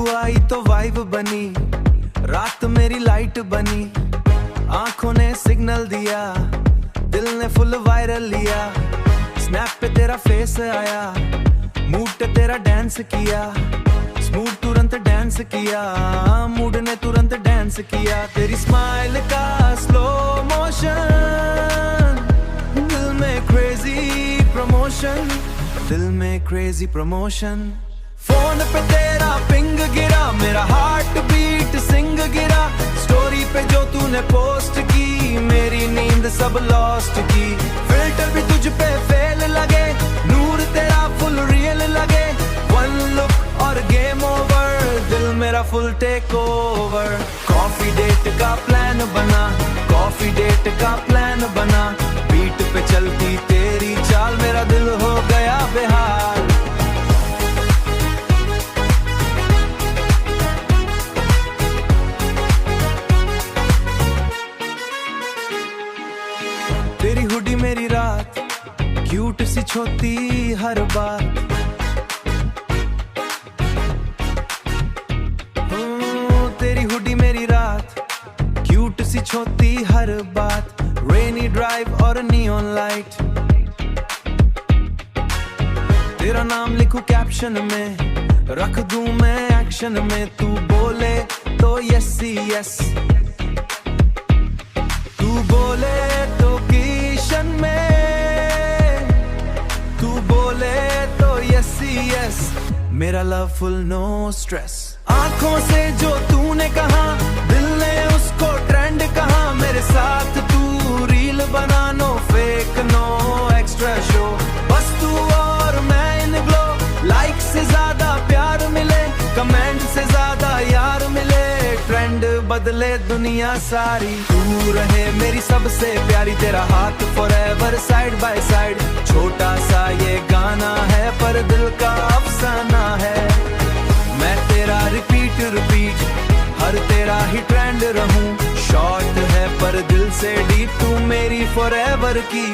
तू आई तो वाइब बनी, रात मेरी लाइट बनी, आंखों ने सिग्नल दिया, दिल ने फुल वायरल लिया। स्नैप पे तेरा फेस आया, मूड पे तेरा डांस किया, स्मूथ तुरंत डांस किया, मूड ने तुरंत डांस किया। तेरी स्माइल का स्लो मोशन, दिल में क्रेजी प्रमोशन, दिल में क्रेजी प्रमोशन। फोन पे तेरा पिंग गिरा, मेरा हार्ट बीट सिंग गिरा, स्टोरी पे जो तूने पोस्ट की, मेरी नींद सब लॉस्ट की। फिल्टर भी तुझ पे फेल लगे, नूर तेरा फुल रियल लगे, वन लुक और गेम ओवर, दिल मेरा full take over. Coffee date का प्लान बना, कॉफी डेट का प्लान बना, बीट पे चलती तेरी चाल, मेरा दिल हो गया बेहाल। तेरी हुडी मेरी रात, क्यूट सी छोटी हर बात, तेरी हुडी मेरी रात, क्यूट सी छोटी हर बात, रेनी ड्राइव और नियॉन लाइट। तेरा नाम लिखूं कैप्शन में, रख दूं मैं एक्शन में, तू बोले तो यस ही यस, तू बोले तो किशन में, तू बोले तो यस ही यस, मेरा लव फुल नो स्ट्रेस। आंखों से जो तूने कहा, दिल ने उसको ट्रेंड कहा, मेरे साथ तू रील बना, no fake no extra show, बस तू और मैं इन ग्लो, लाइक से ज्यादा प्यार मिले, कमेंट से ज्यादा यार मिले, ट्रेंड बदले दुनिया सारी, तू रहे मेरी सबसे प्यारी, तेरा हाथ फॉरएवर साइड बाय साइड। छोटा सा ये गाना है पर दिल का अफसाना है, मैं तेरा रिपीट रिपीट, हर तेरा ही ट्रेंड रहूं, शॉर्ट है पर दिल से डीप, तू मेरी फॉरएवर की।